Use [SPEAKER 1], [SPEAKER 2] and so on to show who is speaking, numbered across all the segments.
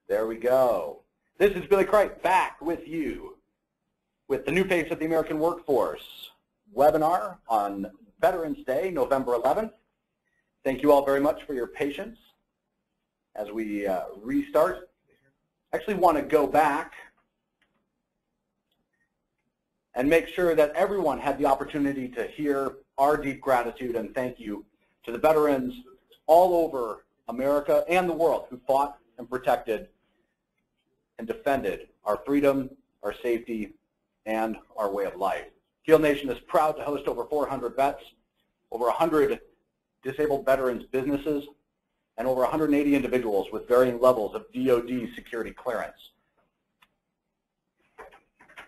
[SPEAKER 1] There we go. This is Billy Cripe back with you with the New Face of the American Workforce webinar on Veterans Day, November 11th. Thank you all very much for your patience as we restart. I actually want to go back and make sure that everyone had the opportunity to hear our deep gratitude and thank you to the veterans all over America and the world who fought and protected and defended our freedom, our safety, and our way of life. Field Nation is proud to host over 400 vets, over 100 disabled veterans businesses, and over 180 individuals with varying levels of DoD security clearance.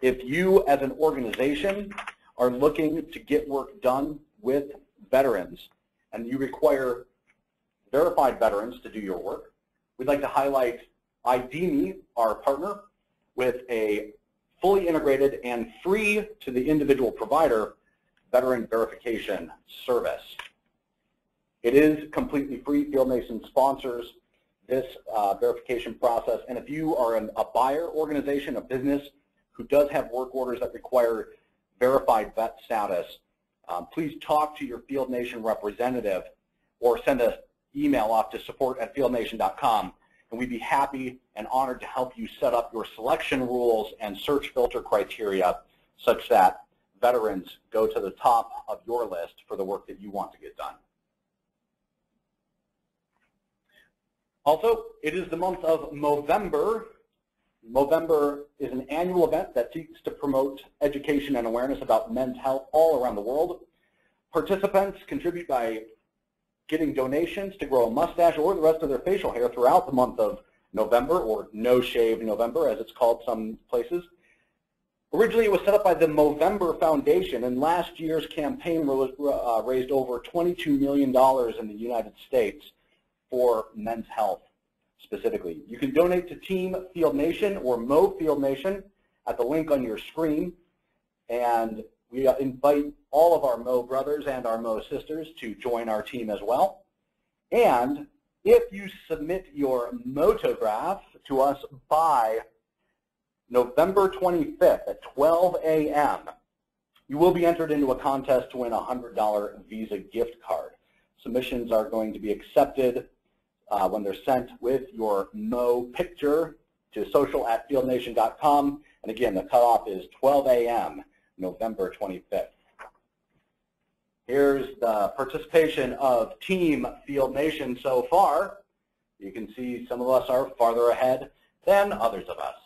[SPEAKER 1] If you as an organization are looking to get work done with veterans and you require verified veterans to do your work, we'd like to highlight ID.me, our partner, with a fully integrated and free to the individual provider veteran verification service. It is completely free. Field Nation sponsors this verification process, and if you are a buyer organization, a business who does have work orders that require verified vet status, please talk to your Field Nation representative or send an email off to support@fieldnation.com, and we'd be happy and honored to help you set up your selection rules and search filter criteria such that veterans go to the top of your list for the work that you want to get done. Also, it is the month of Movember. Movember is an annual event that seeks to promote education and awareness about men's health all around the world. Participants contribute by getting donations to grow a mustache or the rest of their facial hair throughout the month of November, or No Shave November as it's called some places. Originally it was set up by the Movember Foundation, and last year's campaign raised over $22 million in the United States for men's health specifically. You can donate to Team Field Nation or Mo Field Nation at the link on your screen, and we invite all of our Mo brothers and our Mo sisters to join our team as well. And if you submit your motograph to us by November 25th at 12 a.m., you will be entered into a contest to win a $100 Visa gift card. Submissions are going to be accepted when they're sent with your Mo picture to social@fieldnation.com. And again, the cutoff is 12 a.m. November 25th. Here's the participation of Team Field Nation so far. You can see some of us are farther ahead than others of us.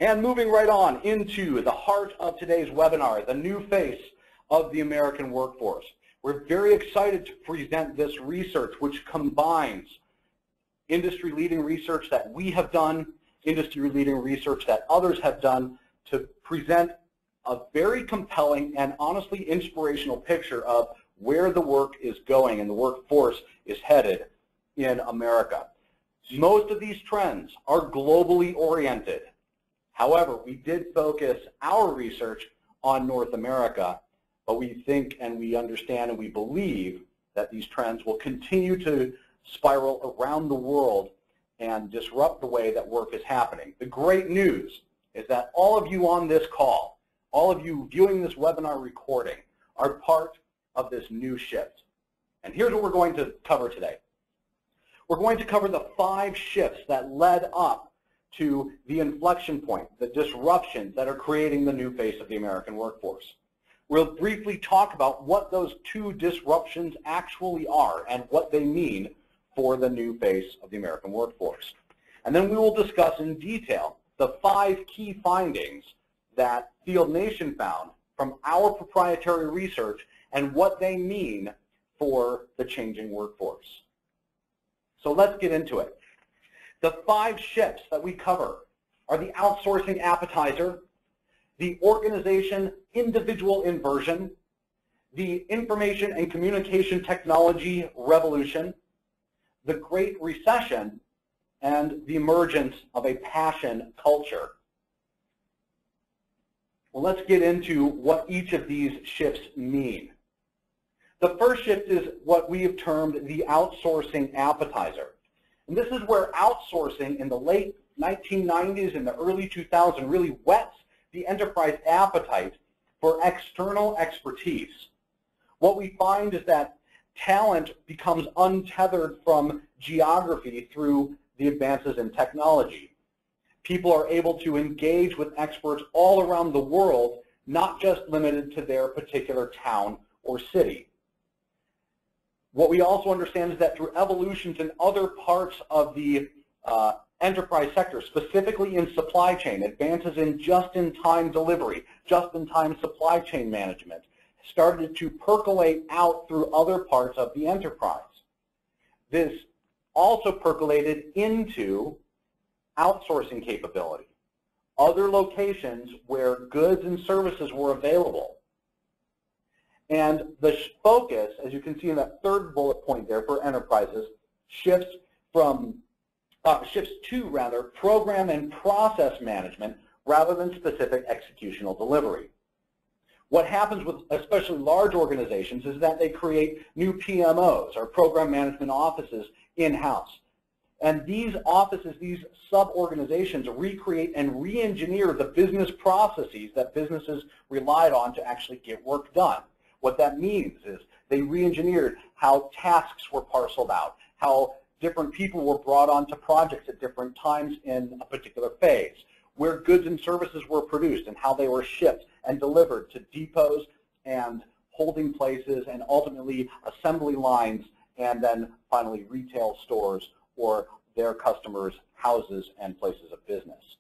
[SPEAKER 1] And moving right on into the heart of today's webinar, the new face of the American workforce. We're very excited to present this research, which combines industry-leading research that we have done, industry-leading research that others have done, to present a very compelling and honestly inspirational picture of where the work is going and the workforce is headed in America. Most of these trends are globally oriented. However, we did focus our research on North America, but we think and we understand and we believe that these trends will continue to spiral around the world and disrupt the way that work is happening. The great news is that all of you on this call, all of you viewing this webinar recording, are part of this new shift. And here's what we're going to cover today. We're going to cover the 5 shifts that led up to the inflection point, the disruptions that are creating the new face of the American workforce. We'll briefly talk about what those 2 disruptions actually are and what they mean for the new face of the American workforce. And then we will discuss in detail the 5 key findings that Field Nation found from our proprietary research and what they mean for the changing workforce. So let's get into it. The 5 shifts that we cover are the outsourcing appetizer, the organization individual inversion, the information and communication technology revolution, the Great Recession, and the emergence of a passion culture. Well, let's get into what each of these shifts mean. The first shift is what we have termed the outsourcing appetizer. And this is where outsourcing in the late 1990s and the early 2000s really whets the enterprise appetite for external expertise. What we find is that talent becomes untethered from geography through the advances in technology. People are able to engage with experts all around the world, not just limited to their particular town or city. What we also understand is that through evolutions in other parts of the enterprise sector, specifically in supply chain, advances in just-in-time delivery, just-in-time supply chain management, started to percolate out through other parts of the enterprise. This also percolated into outsourcing capability, other locations where goods and services were available. And the focus, as you can see in that third bullet point there for enterprises, shifts to program and process management rather than specific executional delivery. What happens with especially large organizations is that they create new PMOs, or program management offices, in-house. And these offices, these sub-organizations, recreate and re-engineer the business processes that businesses relied on to actually get work done. What that means is they re-engineered how tasks were parceled out, how different people were brought onto projects at different times in a particular phase, where goods and services were produced and how they were shipped and delivered to depots and holding places and ultimately assembly lines and then finally retail stores or their customers' houses and places of business.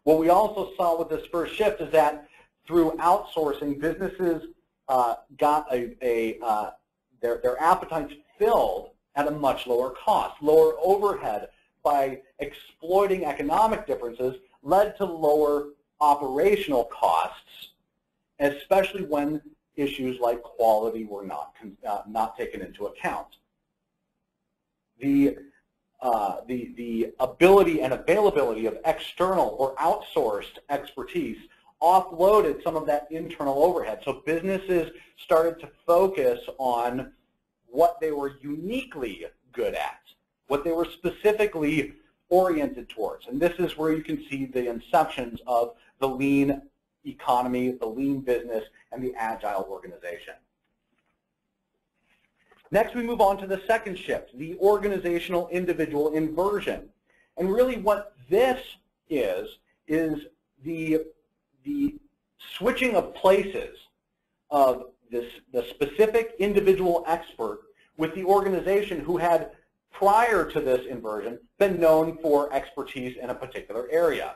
[SPEAKER 1] What we also saw with this first shift is that through outsourcing, businesses got their appetites filled at a much lower cost. Lower overhead by exploiting economic differences led to lower operational costs, especially when issues like quality were not taken into account. The ability and availability of external or outsourced expertise offloaded some of that internal overhead. So businesses started to focus on what they were uniquely good at, what they were specifically oriented towards. And this is where you can see the inceptions of the lean economy, the lean business, and the agile organization. Next, we move on to the second shift, the organizational individual inversion. And really what this is the switching of places of the specific individual expert with the organization who had, prior to this inversion, been known for expertise in a particular area.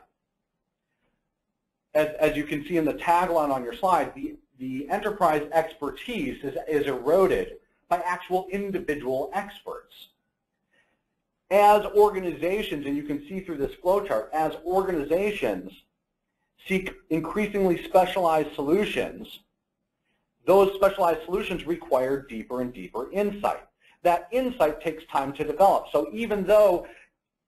[SPEAKER 1] As you can see in the tagline on your slide, the enterprise expertise is eroded by actual individual experts. As organizations, and you can see through this flowchart, as organizations seek increasingly specialized solutions, those specialized solutions require deeper and deeper insight. That insight takes time to develop. So even though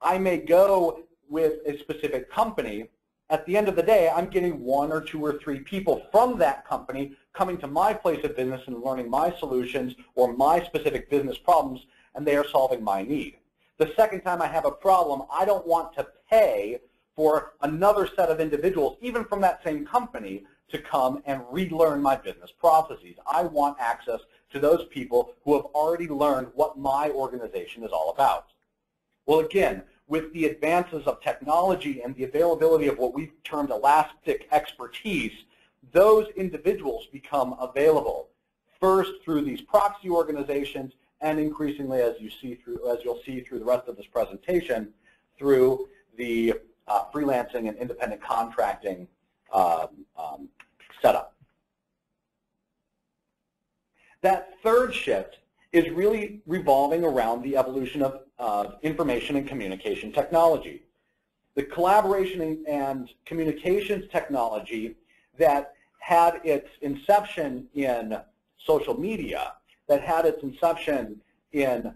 [SPEAKER 1] I may go with a specific company, at the end of the day, I'm getting 1 or 2 or 3 people from that company coming to my place of business and learning my solutions or my specific business problems, and they are solving my need. The second time I have a problem, I don't want to pay for another set of individuals, even from that same company, to come and relearn my business processes. I want access to those people who have already learned what my organization is all about. Well, again, with the advances of technology and the availability of what we've termed elastic expertise, those individuals become available, first through these proxy organizations, and increasingly, as you'll see through the rest of this presentation, through the freelancing and independent contracting setup. That third shift is really revolving around the evolution of information and communication technology. The collaboration and communications technology that had its inception in social media, that had its inception in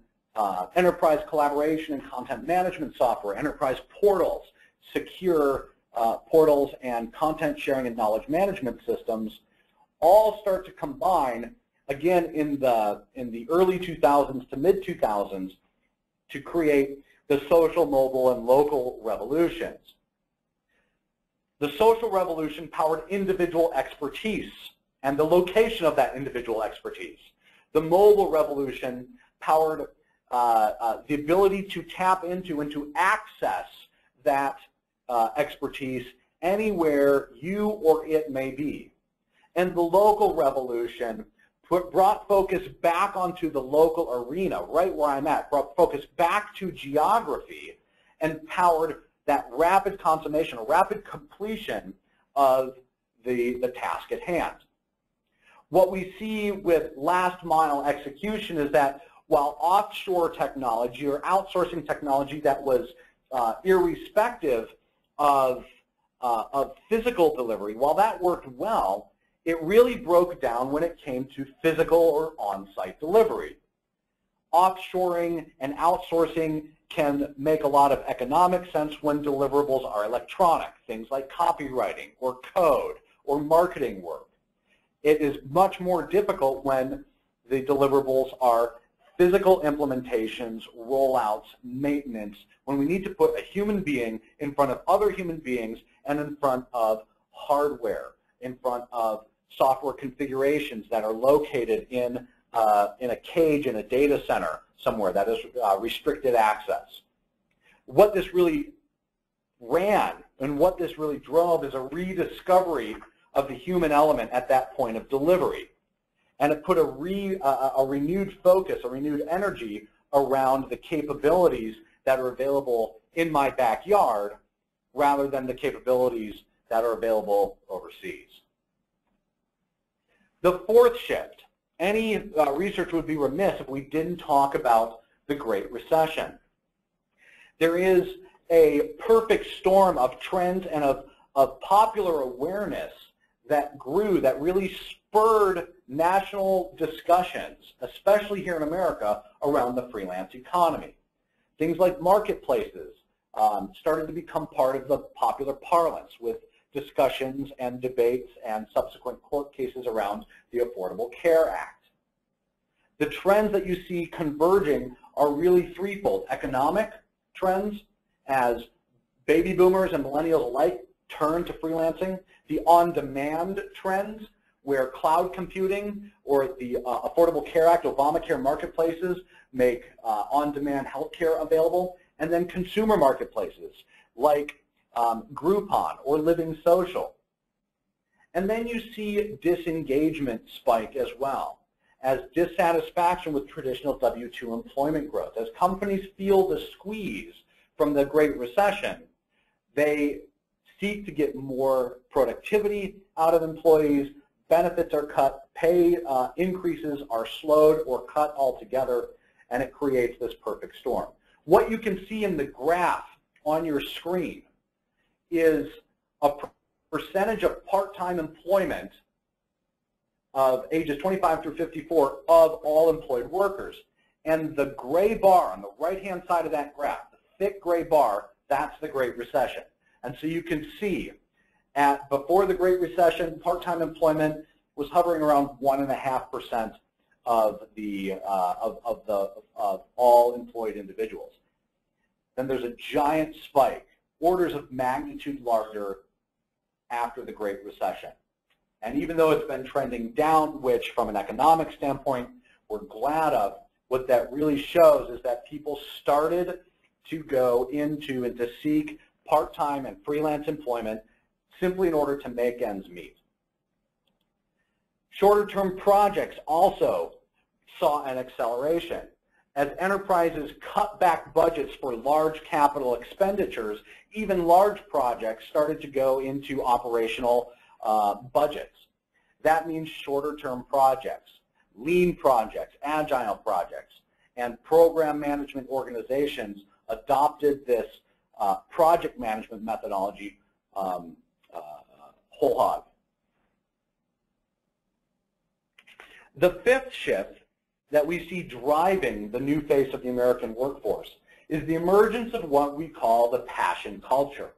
[SPEAKER 1] enterprise collaboration and content management software, enterprise portals, secure portals, and content sharing and knowledge management systems all start to combine, again in the early 2000s to mid 2000s, to create the social, mobile, and local revolutions. The social revolution powered individual expertise and the location of that individual expertise. The mobile revolution powered the ability to tap into and to access that expertise anywhere you or it may be. And the local revolution brought focus back onto the local arena, right where I'm at, brought focus back to geography and powered that rapid consummation, or rapid completion of the task at hand. What we see with last mile execution is that while offshore technology or outsourcing technology that was irrespective of physical delivery, while that worked well, it really broke down when it came to physical or on-site delivery. Offshoring and outsourcing can make a lot of economic sense when deliverables are electronic, things like copywriting or code or marketing work. It is much more difficult when the deliverables are physical implementations, rollouts, maintenance, when we need to put a human being in front of other human beings and in front of hardware, in front of software configurations that are located in a cage in a data center somewhere that is restricted access. What this really ran and what this really drove is a rediscovery of the human element at that point of delivery. And it put a renewed focus, a renewed energy around the capabilities that are available in my backyard rather than the capabilities that are available overseas. The fourth shift. Any research would be remiss if we didn't talk about the Great Recession. There is a perfect storm of trends and of popular awareness that grew, that really spurred national discussions, especially here in America, around the freelance economy. Things like marketplaces started to become part of the popular parlance with discussions and debates and subsequent court cases around the Affordable Care Act. The trends that you see converging are really threefold. Economic trends, as baby boomers and millennials alike turn to freelancing. The on-demand trends, where cloud computing or the Affordable Care Act, Obamacare marketplaces make on-demand healthcare available. And then consumer marketplaces like Groupon or Living Social. And then you see disengagement spike as well, as dissatisfaction with traditional W-2 employment growth. As companies feel the squeeze from the Great Recession, they seek to get more productivity out of employees, benefits are cut, pay increases are slowed or cut altogether, and it creates this perfect storm. What you can see in the graph on your screen is a percentage of part-time employment of ages 25 through 54 of all employed workers. And the gray bar on the right-hand side of that graph, the thick gray bar, that's the Great Recession. And so you can see before the Great Recession, part-time employment was hovering around 1.5% of all employed individuals. Then there's a giant spike, orders of magnitude larger after the Great Recession. And even though it's been trending down, which from an economic standpoint we're glad of, what that really shows is that people started to go into and to seek part-time and freelance employment simply in order to make ends meet. Shorter-term projects also saw an acceleration. As enterprises cut back budgets for large capital expenditures, even large projects started to go into operational budgets. That means shorter-term projects, lean projects, agile projects, and program management organizations adopted this project management methodology whole hog. The fifth shift that we see driving the new face of the American workforce is the emergence of what we call the passion culture.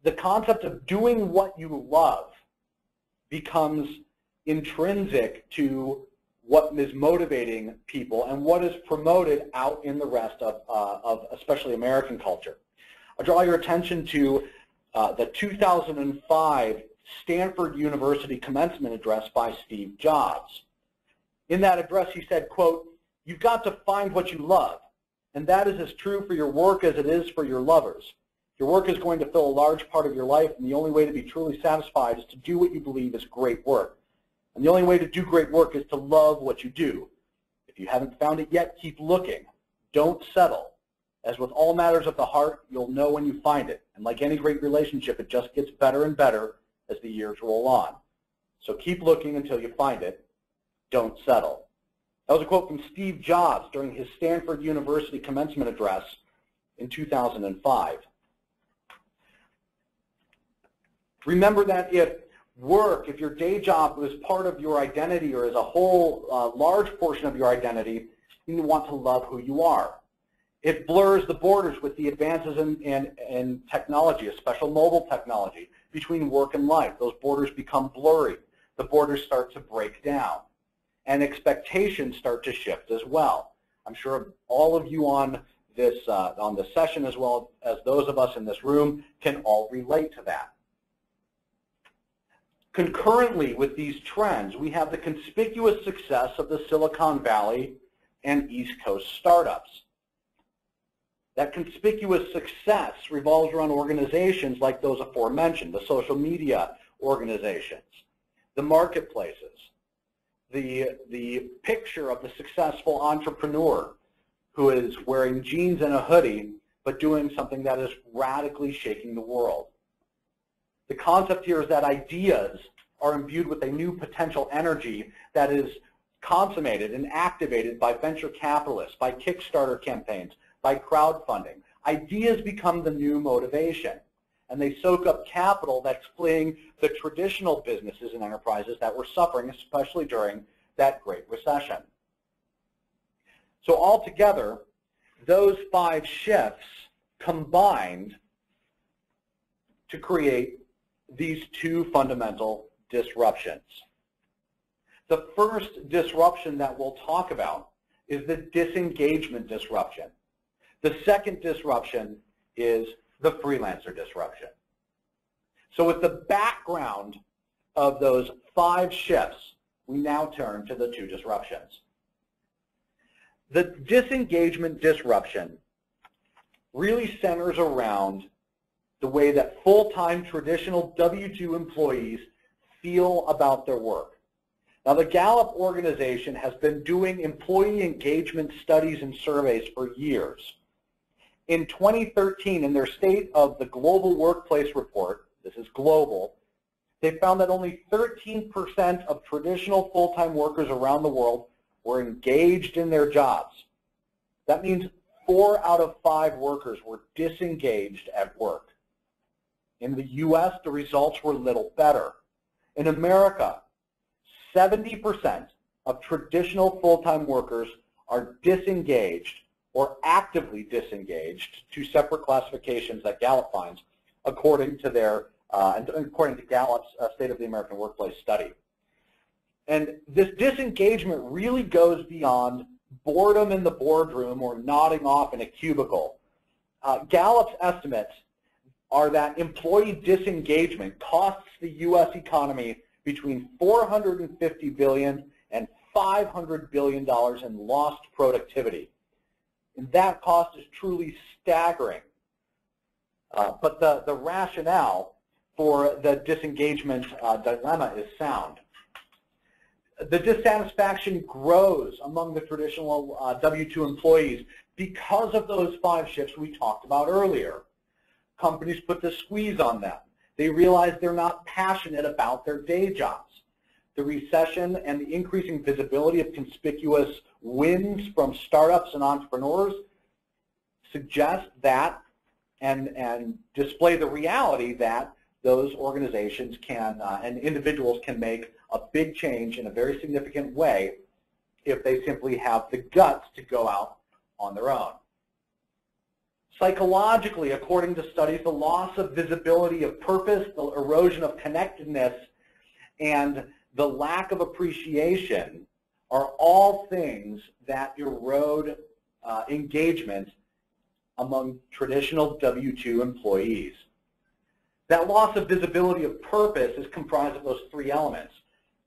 [SPEAKER 1] The concept of doing what you love becomes intrinsic to what is motivating people and what is promoted out in the rest of especially American culture. I'll draw your attention to the 2005 Stanford University commencement address by Steve Jobs. In that address, he said, quote, "You've got to find what you love, and that is as true for your work as it is for your lovers. Your work is going to fill a large part of your life, and the only way to be truly satisfied is to do what you believe is great work. And the only way to do great work is to love what you do. If you haven't found it yet, keep looking. Don't settle. As with all matters of the heart, you'll know when you find it. And like any great relationship, it just gets better and better as the years roll on. So keep looking until you find it. Don't settle." That was a quote from Steve Jobs during his Stanford University commencement address in 2005. Remember that if your day job was part of your identity or as a whole large portion of your identity, you want to love who you are. It blurs the borders with the advances in technology, especially mobile technology, between work and life. Those borders become blurry. The borders start to break down. And expectations start to shift as well. I'm sure all of you on this session, as well as those of us in this room, can all relate to that. Concurrently with these trends, we have the conspicuous success of the Silicon Valley and East Coast startups. That conspicuous success revolves around organizations like those aforementioned, the social media organizations, the marketplaces, the picture of the successful entrepreneur who is wearing jeans and a hoodie but doing something that is radically shaking the world. The concept here is that ideas are imbued with a new potential energy that is consummated and activated by venture capitalists, by Kickstarter campaigns, by crowdfunding. Ideas become the new motivation, and they soak up capital that's fleeing the traditional businesses and enterprises that were suffering, especially during that Great Recession. So altogether, those 5 shifts combined to create these 2 fundamental disruptions. The first disruption that we'll talk about is the disengagement disruption. The second disruption is the freelancer disruption. So with the background of those 5 shifts, we now turn to the 2 disruptions. The disengagement disruption really centers around the way that full-time traditional W-2 employees feel about their work. Now, the Gallup organization has been doing employee engagement studies and surveys for years. In 2013, in their State of the Global Workplace report, this is global, they found that only 13% of traditional full-time workers around the world were engaged in their jobs. That means 4 out of 5 workers were disengaged at work. In the U.S., the results were little better. In America, 70% of traditional full-time workers are disengaged or actively disengaged, 2 separate classifications that Gallup finds, according to Gallup's State of the American Workplace study. And this disengagement really goes beyond boredom in the boardroom or nodding off in a cubicle. Gallup's estimates are that employee disengagement costs the U.S. economy between $450 billion and $500 billion in lost productivity. And that cost is truly staggering. But the rationale for the disengagement dilemma is sound. The dissatisfaction grows among the traditional W-2 employees because of those 5 shifts we talked about earlier. Companies put the squeeze on them. They realize they're not passionate about their day jobs. The recession and the increasing visibility of conspicuous wins from startups and entrepreneurs suggest that and display the reality that those organizations can and individuals can make a big change in a very significant way if they simply have the guts to go out on their own. Psychologically, according to studies, the loss of visibility of purpose, the erosion of connectedness, and the lack of appreciation are all things that erode engagement among traditional W-2 employees. That loss of visibility of purpose is comprised of those three elements.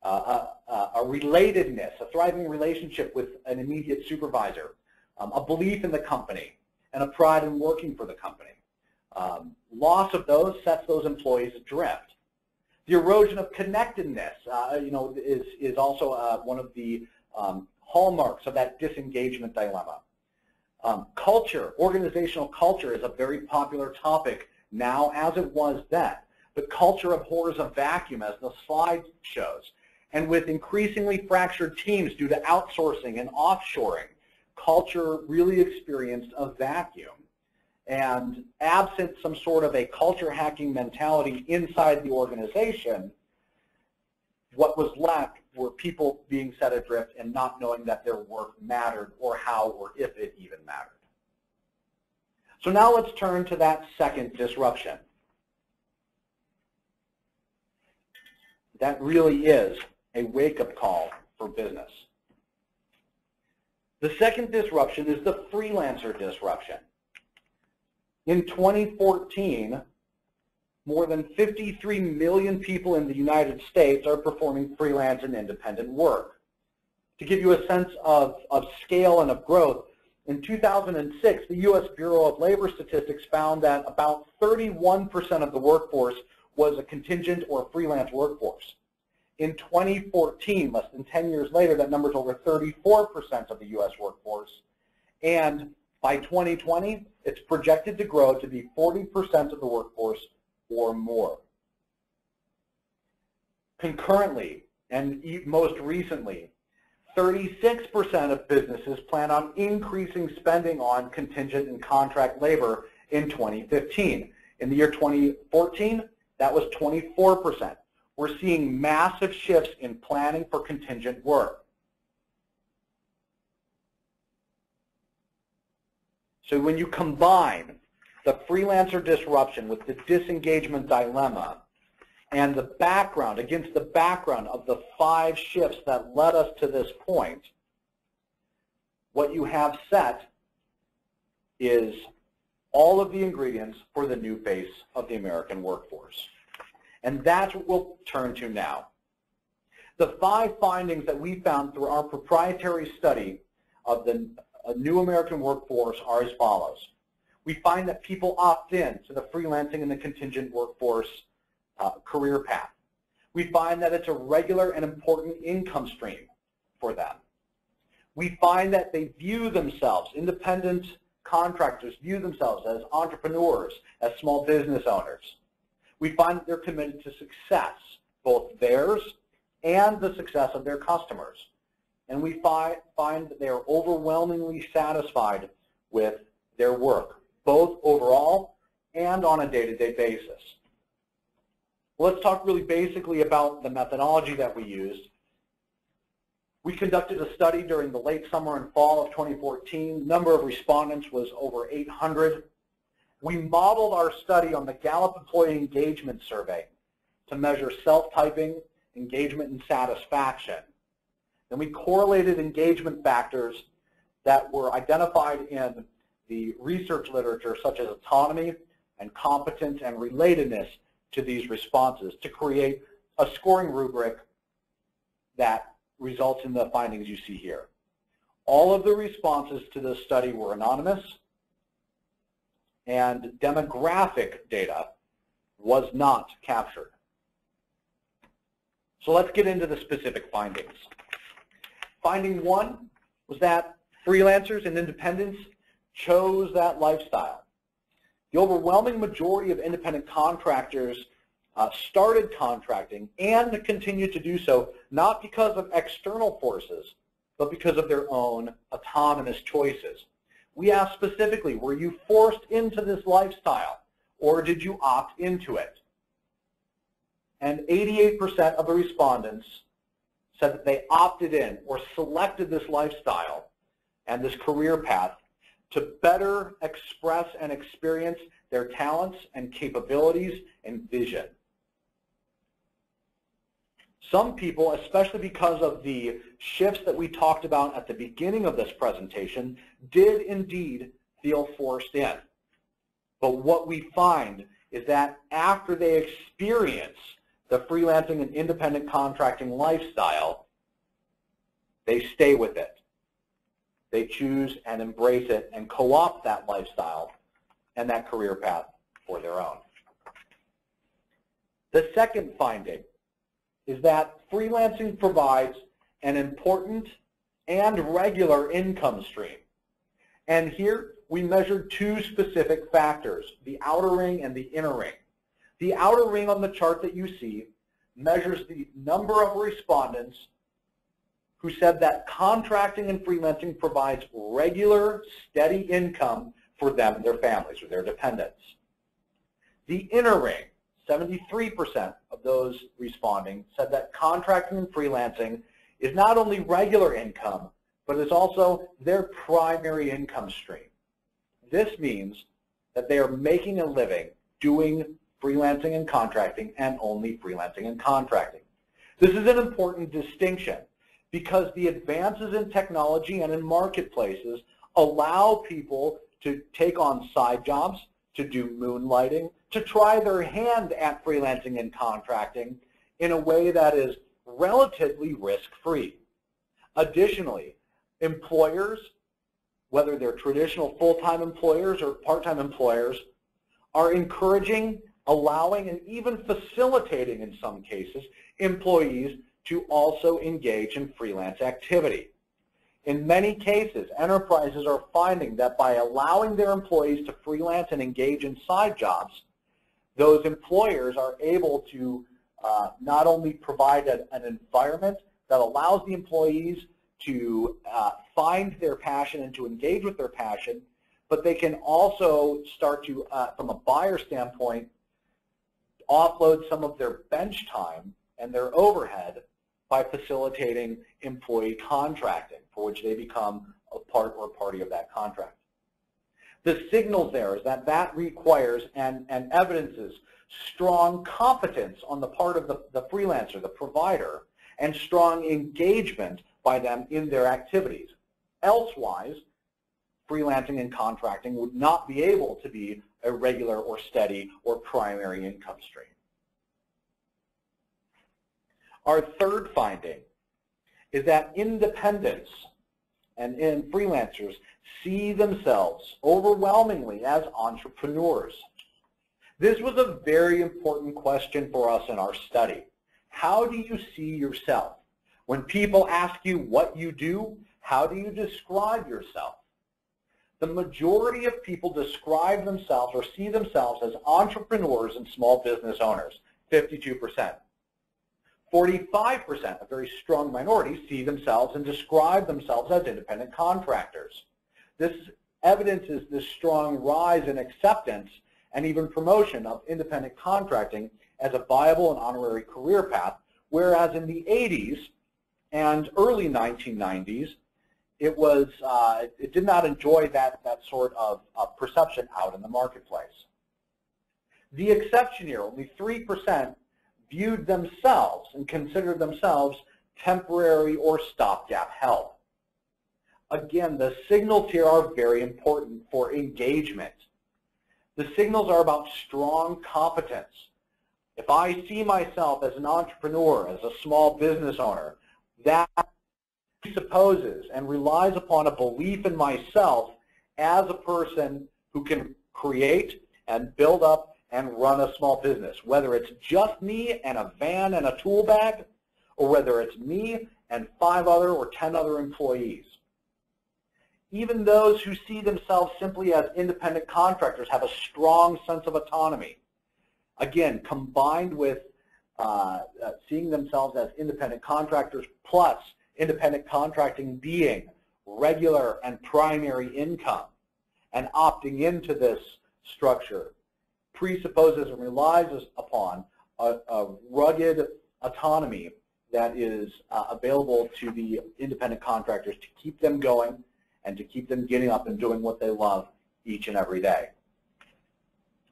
[SPEAKER 1] A relatedness, a thriving relationship with an immediate supervisor, a belief in the company, and a pride in working for the company. Loss of those sets those employees adrift. The erosion of connectedness, is also one of the hallmarks of that disengagement dilemma. Culture, organizational culture, is a very popular topic now as it was then. The culture abhors a vacuum, as the slide shows. And with increasingly fractured teams due to outsourcing and offshoring, culture really experienced a vacuum. And absent some sort of a culture hacking mentality inside the organization, what was left were people being set adrift and not knowing that their work mattered or how or if it even mattered. So now let's turn to that second disruption. That really is a wake-up call for business. The second disruption is the freelancer disruption. In 2014, more than 53 million people in the United States are performing freelance and independent work. To give you a sense of scale and of growth, in 2006, the U.S. Bureau of Labor Statistics found that about 31% of the workforce was a contingent or freelance workforce. In 2014, less than 10 years later, that number is over 34% of the U.S. workforce. And by 2020, it's projected to grow to be 40% of the workforce or more. Concurrently, and most recently, 36% of businesses plan on increasing spending on contingent and contract labor in 2015. In the year 2014, that was 24%. We're seeing massive shifts in planning for contingent work. So when you combine the freelancer disruption with the disengagement dilemma and the background, against the background of the 5 shifts that led us to this point, what you have set is all of the ingredients for the new face of the American workforce. And that's what we'll turn to now. The 5 findings that we found through our proprietary study of the new American workforce are as follows. We find that people opt in to the freelancing and the contingent workforce career path. We find that it's a regular and important income stream for them. We find that they view themselves, independent contractors view themselves as entrepreneurs, as small business owners. We find that they're committed to success, both theirs and the success of their customers. And we find that they are overwhelmingly satisfied with their work, both overall and on a day-to-day basis. Let's talk really basically about the methodology that we used. We conducted a study during the late summer and fall of 2014. Number of respondents was over 800. We modeled our study on the Gallup Employee Engagement Survey to measure self-typing, engagement, and satisfaction. Then we correlated engagement factors that were identified in the research literature, such as autonomy and competence and relatedness to these responses, to create a scoring rubric that results in the findings you see here. All of the responses to this study were anonymous, and demographic data was not captured. So let's get into the specific findings. Finding 1 was that freelancers and independents chose that lifestyle. The overwhelming majority of independent contractors started contracting and continue to do so, not because of external forces, but because of their own autonomous choices. We asked specifically, were you forced into this lifestyle, or did you opt into it? And 88% of the respondents said that they opted in or selected this lifestyle and this career path to better express and experience their talents and capabilities and vision. Some people, especially because of the shifts that we talked about at the beginning of this presentation, did indeed feel forced in. But what we find is that after they experience the freelancing and independent contracting lifestyle, they stay with it. They choose and embrace it and co-opt that lifestyle and that career path for their own. The second finding is that freelancing provides an important and regular income stream. And here we measured two specific factors, the outer ring and the inner ring. The outer ring on the chart that you see measures the number of respondents who said that contracting and freelancing provides regular, steady income for them and their families or their dependents. The inner ring, 73% of those responding said that contracting and freelancing is not only regular income, but is also their primary income stream. This means that they are making a living doing freelancing and contracting and only freelancing and contracting. This is an important distinction because the advances in technology and in marketplaces allow people to take on side jobs, to do moonlighting, to try their hand at freelancing and contracting in a way that is relatively risk-free. Additionally, employers, whether they're traditional full-time employers or part-time employers, are encouraging, allowing, and even facilitating in some cases employees to also engage in freelance activity. In many cases, enterprises are finding that by allowing their employees to freelance and engage in side jobs, those employers are able to not only provide an environment that allows the employees to find their passion and to engage with their passion, but they can also start to, from a buyer standpoint, offload some of their bench time and their overhead by facilitating employee contracting, for which they become a part or party of that contract. The signals there is that that requires and evidences strong competence on the part of the freelancer, the provider, and strong engagement by them in their activities. Elsewise, freelancing and contracting would not be able to be a regular or steady or primary income stream. Our third finding is that independents and freelancers see themselves overwhelmingly as entrepreneurs. This was a very important question for us in our study. How do you see yourself? When people ask you what you do, how do you describe yourself? The majority of people describe themselves or see themselves as entrepreneurs and small business owners, 52%. 45%, a very strong minority, see themselves and describe themselves as independent contractors. This evidences this strong rise in acceptance and even promotion of independent contracting as a viable and honorary career path, whereas in the 80s and early 1990s, it did not enjoy that sort of perception out in the marketplace. The exception here, only 3% viewed themselves and considered themselves temporary or stopgap help. Again, the signals here are very important for engagement. The signals are about strong competence. If I see myself as an entrepreneur, as a small business owner, that presupposes and relies upon a belief in myself as a person who can create and build up and run a small business, whether it's just me and a van and a tool bag, or whether it's me and 5 other or 10 other employees. Even those who see themselves simply as independent contractors have a strong sense of autonomy. Again, combined with seeing themselves as independent contractors plus independent contracting being regular and primary income and opting into this structure presupposes and relies upon a rugged autonomy that is available to the independent contractors to keep them going and to keep them getting up and doing what they love each and every day.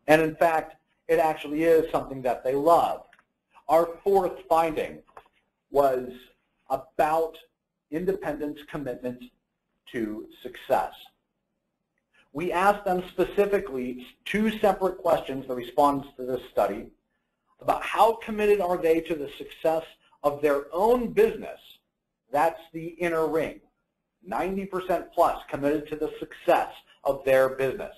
[SPEAKER 1] And in fact, it actually is something that they love. Our fourth finding was about independents' commitment to success. We asked them specifically 2 separate questions, the respondents to this study, about how committed are they to the success of their own business. That's the inner ring. 90% plus committed to the success of their business.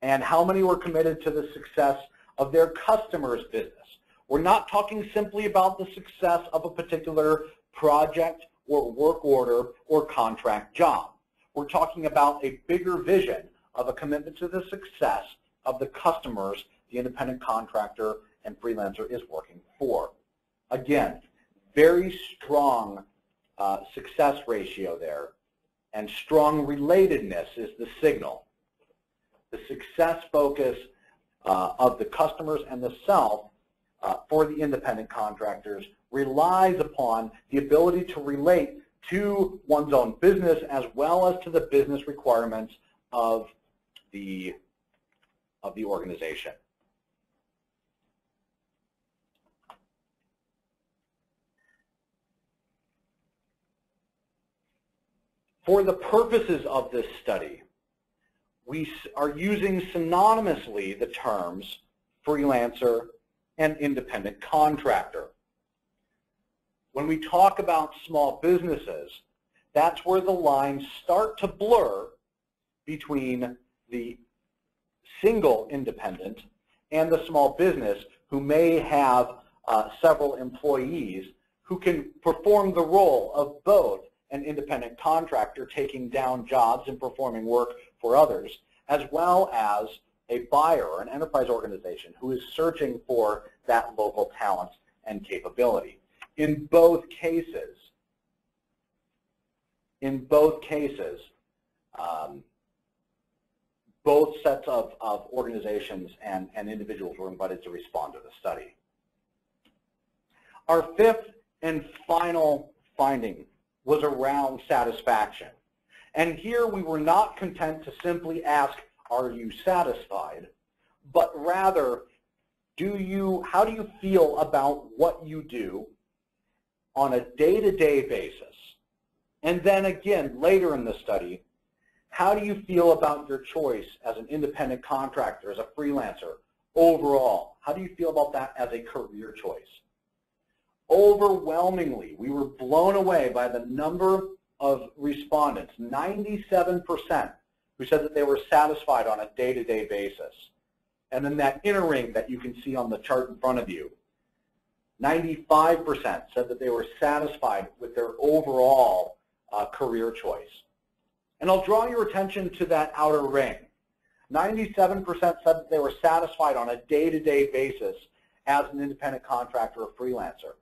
[SPEAKER 1] And how many were committed to the success of their customer's business? We're not talking simply about the success of a particular project or work order or contract job. We're talking about a bigger vision of a commitment to the success of the customers the independent contractor and freelancer is working for. Again, very strong success ratio there, and strong relatedness is the signal. The success focus of the customers and the self for the independent contractors relies upon the ability to relate to one's own business as well as to the business requirements of the organization. For the purposes of this study, we are using synonymously the terms freelancer and independent contractor. When we talk about small businesses, that's where the lines start to blur between the single independent and the small business who may have several employees who can perform the role of both an independent contractor taking down jobs and performing work for others, as well as a buyer or an enterprise organization who is searching for that local talent and capability. In both cases, both sets of organizations and individuals were invited to respond to the study. Our 5th and final finding was around satisfaction. And here we were not content to simply ask, are you satisfied? But rather, how do you feel about what you do on a day-to-day basis? And then again, later in the study, how do you feel about your choice as an independent contractor, as a freelancer, overall? How do you feel about that as a career choice? Overwhelmingly, we were blown away by the number of respondents, 97%, who said that they were satisfied on a day-to-day basis. And then that inner ring that you can see on the chart in front of you, 95% said that they were satisfied with their overall career choice. And I'll draw your attention to that outer ring. 97% said that they were satisfied on a day-to-day basis as an independent contractor or freelancer.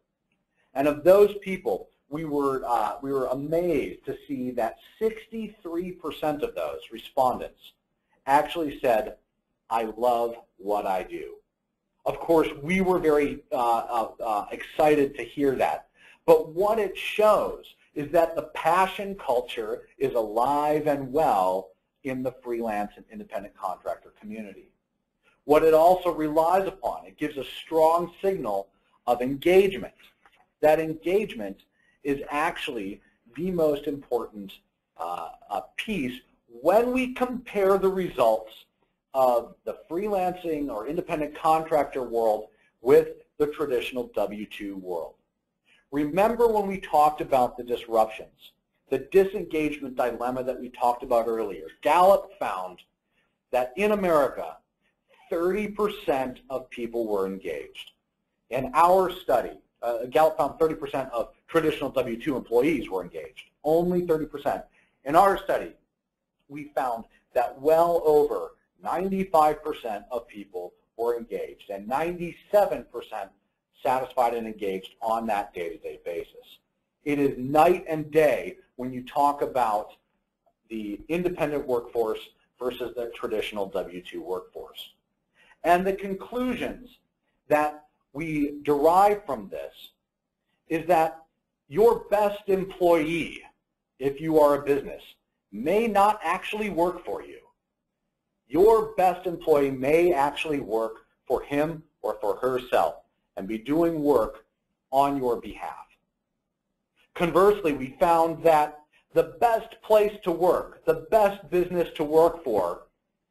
[SPEAKER 1] And of those people, we were amazed to see that 63% of those respondents actually said, I love what I do. Of course, we were very excited to hear that. But what it shows is that the passion culture is alive and well in the freelance and independent contractor community. What it also relies upon, it gives a strong signal of engagement. That engagement is actually the most important piece when we compare the results of the freelancing or independent contractor world with the traditional W-2 world. Remember when we talked about the disruptions, the disengagement dilemma that we talked about earlier. Gallup found that in America, 30% of people were engaged. In our study, Gallup found 30% of traditional W-2 employees were engaged, only 30%. In our study, we found that well over 95% of people were engaged and 97% satisfied and engaged on that day-to-day basis. It is night and day when you talk about the independent workforce versus the traditional W-2 workforce. And the conclusions that we derive from this is that your best employee, if you are a business, may not actually work for you. Your best employee may actually work for him or for herself and be doing work on your behalf. Conversely, we found that the best place to work, the best business to work for,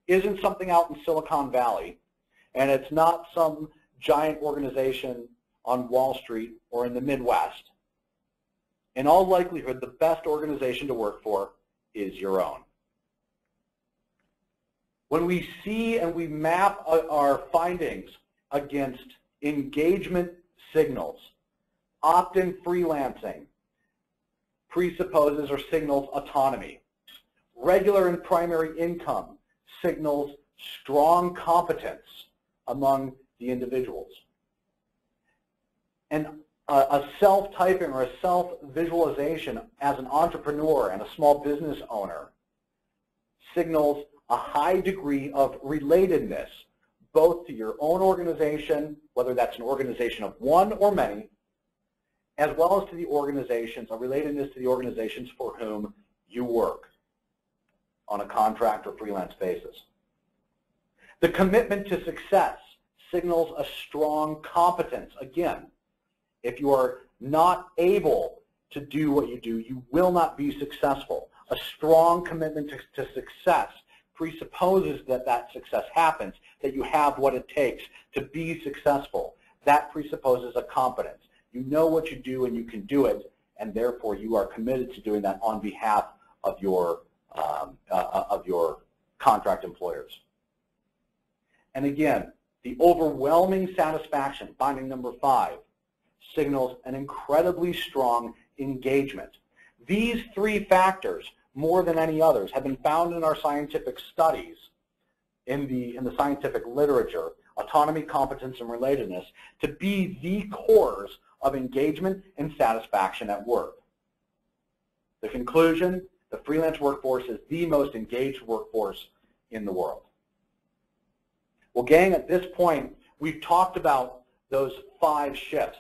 [SPEAKER 1] isn't something out in Silicon Valley, and it's not some giant organization on Wall Street or in the Midwest. In all likelihood, the best organization to work for is your own. When we see and we map our findings against engagement signals, opt-in freelancing presupposes or signals autonomy. Regular and primary income signals strong competence among the individuals. And a self-typing or a self-visualization as an entrepreneur and a small business owner signals a high degree of relatedness, both to your own organization, whether that's an organization of one or many, as well as to the organizations, a relatedness to the organizations for whom you work on a contract or freelance basis. The commitment to success signals a strong competence. Again, if you are not able to do what you do, you will not be successful. A strong commitment to success presupposes that that success happens, that you have what it takes to be successful. That presupposes a competence. You know what you do and you can do it, and therefore you are committed to doing that on behalf of your contract employers. And again, the overwhelming satisfaction, finding number 5, signals an incredibly strong engagement. These 3 factors, more than any others, have been found in our scientific studies, in the scientific literature, autonomy, competence, and relatedness, to be the cores of engagement and satisfaction at work. The conclusion, the freelance workforce is the most engaged workforce in the world. Well, gang, at this point, we've talked about those 5 shifts.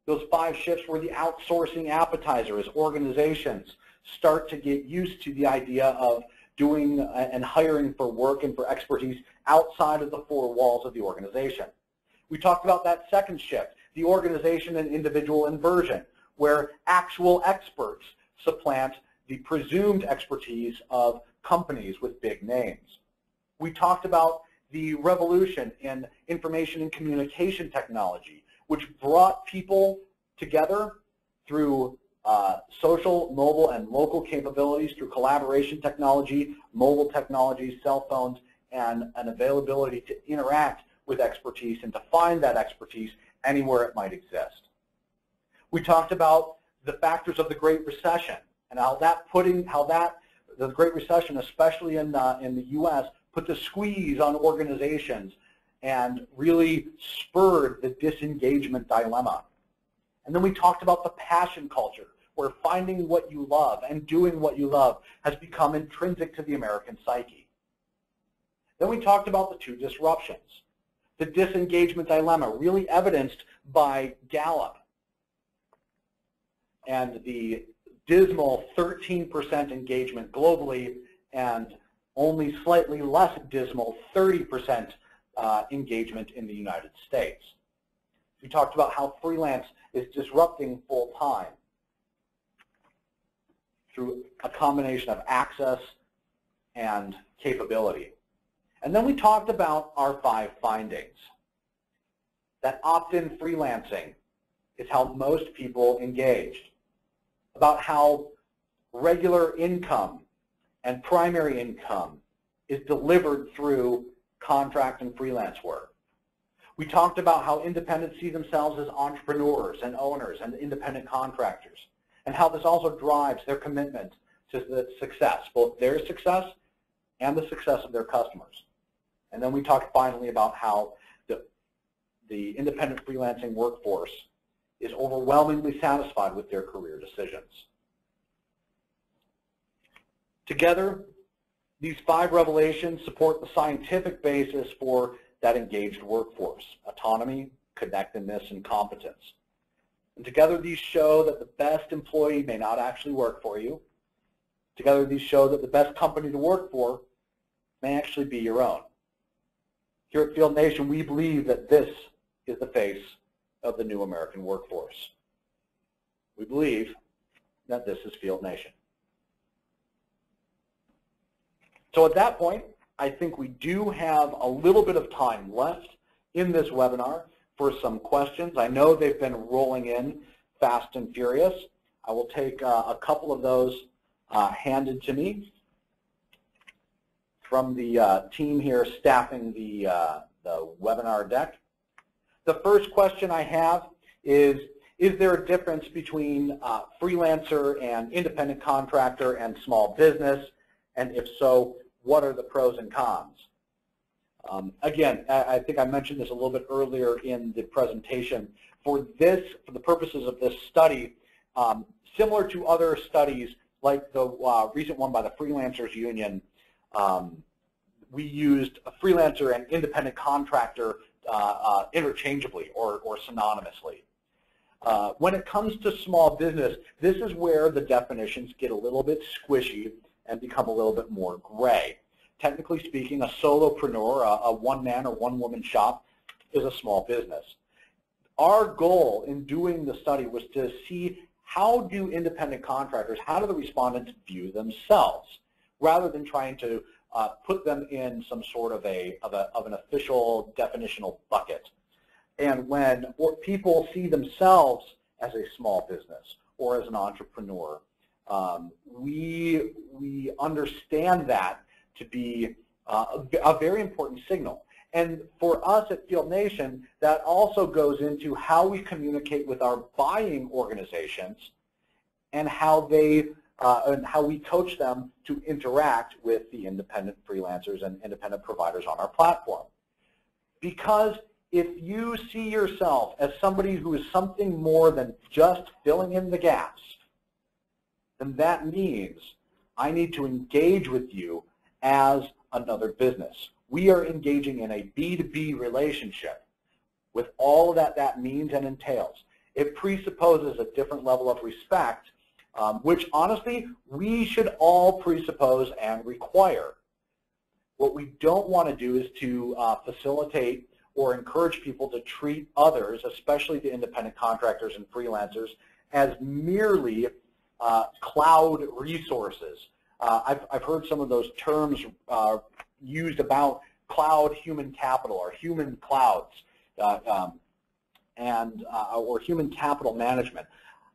[SPEAKER 1] Those 5 shifts were the outsourcing appetizer as organizations start to get used to the idea of doing and hiring for work and for expertise outside of the 4 walls of the organization. We talked about that second shift, the organization and individual inversion, where actual experts supplant the presumed expertise of companies with big names. We talked about the revolution in information and communication technology, which brought people together through social, mobile, and local capabilities, through collaboration technology, mobile technologies, cell phones, and an availability to interact with expertise and to find that expertise anywhere it might exist. We talked about the factors of the Great Recession and how the Great Recession, especially in the U.S., put the squeeze on organizations and really spurred the disengagement dilemma. And then we talked about the passion culture, where finding what you love and doing what you love has become intrinsic to the American psyche. Then we talked about the 2 disruptions. The disengagement dilemma, really evidenced by Gallup, and the dismal 13% engagement globally, and only slightly less dismal 30% engagement in the United States. We talked about how freelance is disrupting full-time through a combination of access and capability. And then we talked about our 5 findings. That opt-in freelancing is how most people engaged. About how regular income and primary income is delivered through contract and freelance work. We talked about how independents see themselves as entrepreneurs and owners and independent contractors, and how this also drives their commitment to the success, both their success and the success of their customers. And then we talked finally about how the independent freelancing workforce is overwhelmingly satisfied with their career decisions. Together, these 5 revelations support the scientific basis for that engaged workforce: autonomy, connectedness, and competence. And together these show that the best employee may not actually work for you. Together these show that the best company to work for may actually be your own. Here at Field Nation, we believe that this is the face of the new American workforce. We believe that this is Field Nation. So at that point, I think we do have a little bit of time left in this webinar for some questions. I know they've been rolling in fast and furious. I will take a couple of those handed to me from the team here staffing the webinar deck. The first question I have is there a difference between freelancer and independent contractor and small business? And if so, what are the pros and cons? Again, I think I mentioned this a little bit earlier in the presentation. For the purposes of this study, similar to other studies like the recent one by the Freelancers Union, we used a freelancer and independent contractor interchangeably or synonymously. When it comes to small business, this is where the definitions get a little bit squishy and become a little bit more gray. Technically speaking, a solopreneur, a one-man or one-woman shop, is a small business. Our goal in doing the study was to see how do independent contractors, how do the respondents view themselves, rather than trying to put them in some sort of an official definitional bucket. And when people see themselves as a small business or as an entrepreneur, we understand that to be a very important signal. And for us at Field Nation, that also goes into how we communicate with our buying organizations and how we coach them to interact with the independent freelancers and independent providers on our platform. Because if you see yourself as somebody who is something more than just filling in the gaps, then that means I need to engage with you as another business. We are engaging in a B2B relationship with all that means and entails. It presupposes a different level of respect, which honestly we should all presuppose and require. What we don't want to do is to facilitate or encourage people to treat others, especially the independent contractors and freelancers, as merely cloud resources. I've heard some of those terms used about cloud human capital or human clouds or human capital management.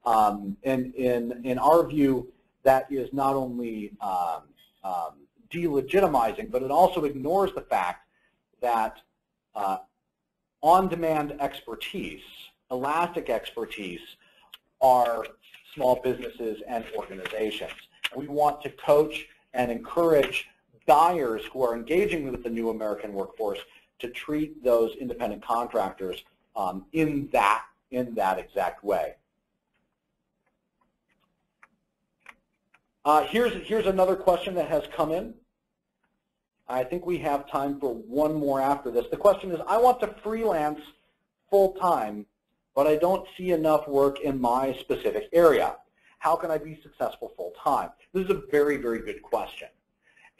[SPEAKER 1] And in our view, that is not only delegitimizing, but it also ignores the fact that on-demand expertise, elastic expertise, are small businesses and organizations. We want to coach and encourage buyers who are engaging with the new American workforce to treat those independent contractors in that exact way. Here's another question that has come in. I think we have time for one more after this. The question is, I want to freelance full-time, but I don't see enough work in my specific area. How can I be successful full-time? This is a very, very good question.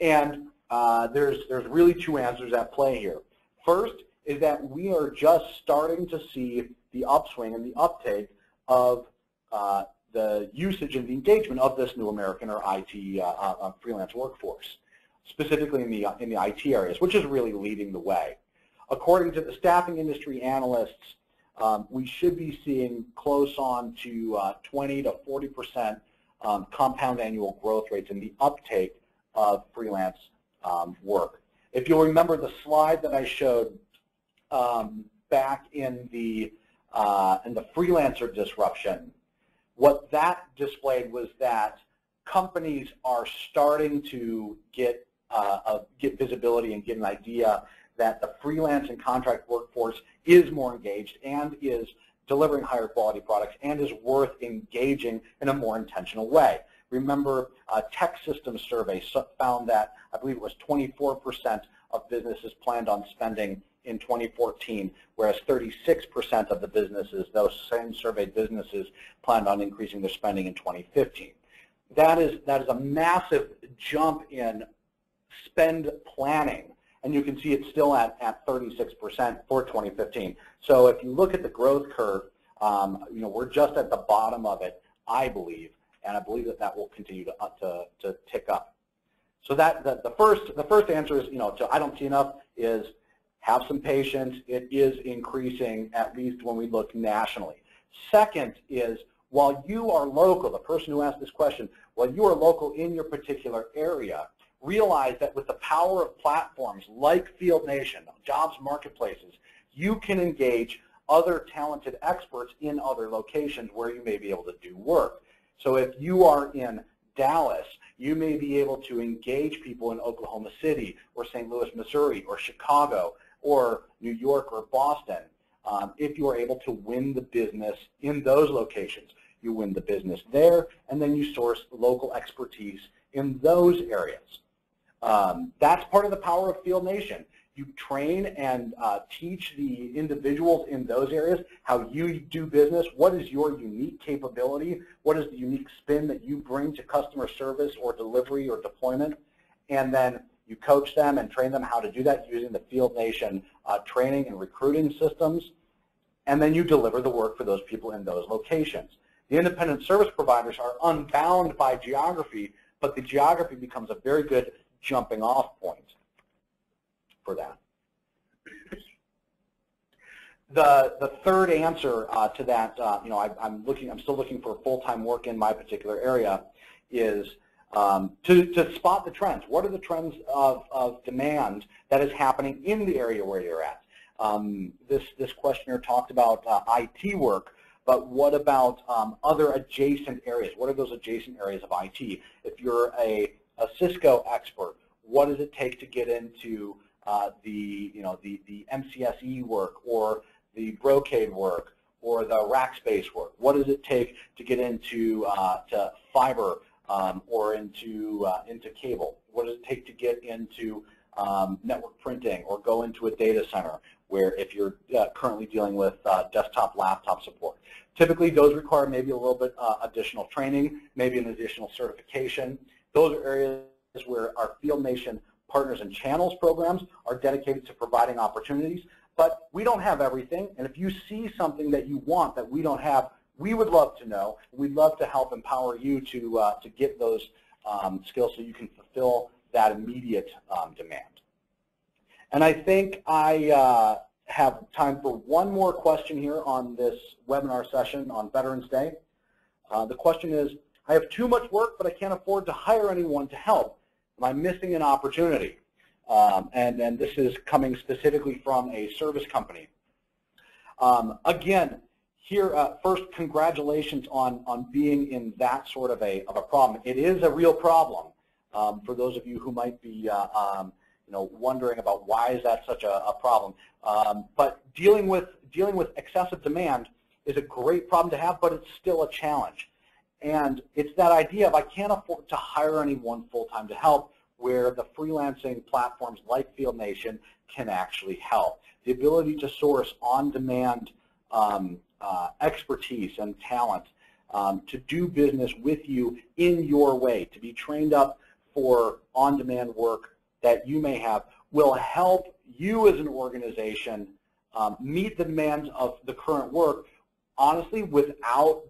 [SPEAKER 1] And there's really two answers at play here. First is that we are just starting to see the upswing and the uptake of the usage and the engagement of this new American or IT freelance workforce, specifically in the IT areas, which is really leading the way. According to the staffing industry analysts, we should be seeing close on to 20 to 40% compound annual growth rates in the uptake of freelance work. If you'll remember the slide that I showed back in the freelancer disruption, what that displayed was that companies are starting to get visibility and get an idea that the freelance and contract workforce is more engaged and is delivering higher quality products and is worth engaging in a more intentional way. Remember, a Tech Systems survey found that, I believe it was 24% of businesses planned on spending in 2014, whereas 36% of the businesses, those same surveyed businesses, planned on increasing their spending in 2015. That is a massive jump in spend planning, and you can see it's still at 36% for 2015. So if you look at the growth curve, we're just at the bottom of it, I believe, and I believe that will continue to tick up. So that the first answer is, I don't see enough, is have some patience. It is increasing, at least when we look nationally. Second is, while you are local, the person who asked this question, while you are local in your particular area, realize that with the power of platforms like Field Nation, jobs marketplaces, you can engage other talented experts in other locations where you may be able to do work. So if you are in Dallas, you may be able to engage people in Oklahoma City or St. Louis, Missouri, or Chicago, or New York or Boston. If you are able to win the business in those locations, you win the business there, and then you source local expertise in those areas. That's part of the power of Field Nation. You train and teach the individuals in those areas how you do business. What is your unique capability? What is the unique spin that you bring to customer service or delivery or deployment? And then you coach them and train them how to do that using the Field Nation training and recruiting systems. And then you deliver the work for those people in those locations. The independent service providers are unbound by geography, but the geography becomes a very good jumping off point for that. The third answer to that, I'm still looking for full-time work in my particular area, is to spot the trends. What are the trends of demand that is happening in the area where you're at? This questioner talked about IT work, but what about other adjacent areas? What are those adjacent areas of IT? If you're a Cisco expert, what does it take to get into the MCSE work, or the Brocade work, or the Rackspace work? What does it take to get into to fiber or into cable? What does it take to get into network printing or go into a data center, where if you're currently dealing with desktop, laptop support? Typically, those require maybe a little bit additional training, maybe an additional certification. Those are areas where our Field Nation Partners and Channels programs are dedicated to providing opportunities. But we don't have everything, and if you see something that you want that we don't have, we would love to know. We'd love to help empower you to get those skills so you can fulfill that immediate demand. And I think I have time for one more question here on this webinar session on Veterans Day. The question is, I have too much work, but I can't afford to hire anyone to help. Am I missing an opportunity? And this is coming specifically from a service company. Again, here, first, congratulations on being in that sort of a problem. It is a real problem for those of you who might be wondering about why is that such a problem. But dealing with excessive demand is a great problem to have, but it's still a challenge. And it's that idea of I can't afford to hire anyone full-time to help, where the freelancing platforms like Field Nation can actually help. The ability to source on-demand expertise and talent to do business with you in your way, to be trained up for on-demand work that you may have, will help you as an organization meet the demands of the current work, honestly, without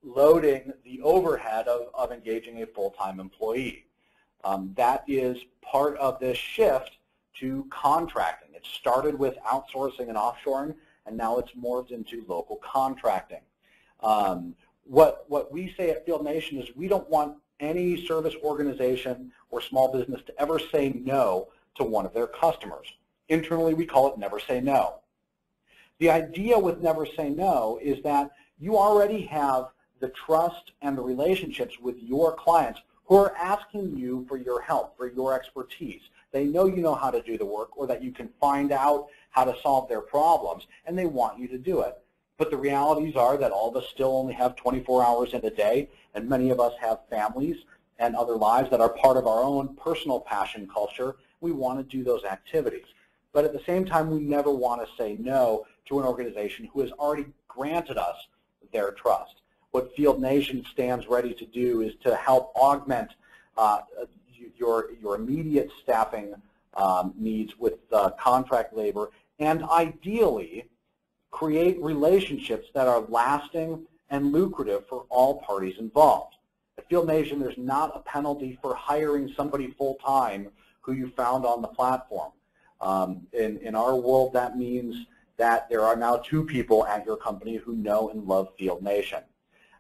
[SPEAKER 1] loading the overhead of engaging a full-time employee. That is part of this shift to contracting. It started with outsourcing and offshoring, and now it's morphed into local contracting. What we say at Field Nation is we don't want any service organization or small business to ever say no to one of their customers. Internally, we call it never say no. The idea with never say no is that you already have the trust and the relationships with your clients who are asking you for your help, for your expertise. They know you know how to do the work, or that you can find out how to solve their problems, and they want you to do it. But the realities are that all of us still only have 24 hours in a day, and many of us have families and other lives that are part of our own personal passion culture. We want to do those activities. But at the same time, we never want to say no to an organization who has already granted us their trust. What Field Nation stands ready to do is to help augment your immediate staffing needs with contract labor, and ideally create relationships that are lasting and lucrative for all parties involved. At Field Nation, there's not a penalty for hiring somebody full-time who you found on the platform. In our world, that means that there are now 2 people at your company who know and love Field Nation.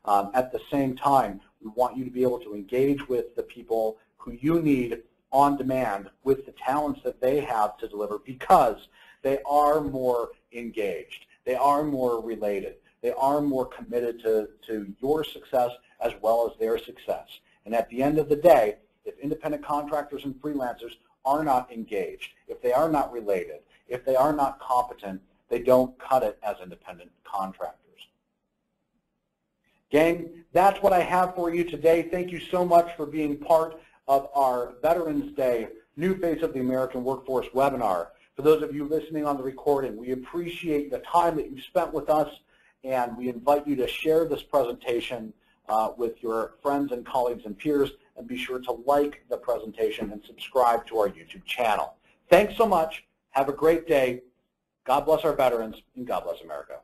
[SPEAKER 1] At the same time, we want you to be able to engage with the people who you need on demand with the talents that they have to deliver, because they are more engaged, they are more related, they are more committed to your success as well as their success. And at the end of the day, if independent contractors and freelancers are not engaged, if they are not related, if they are not competent, they don't cut it as independent contractors. Gang, that's what I have for you today. Thank you so much for being part of our Veterans Day New Face of the American Workforce webinar. For those of you listening on the recording, we appreciate the time that you've spent with us, and we invite you to share this presentation with your friends and colleagues and peers, and be sure to like the presentation and subscribe to our YouTube channel. Thanks so much. Have a great day. God bless our veterans, and God bless America.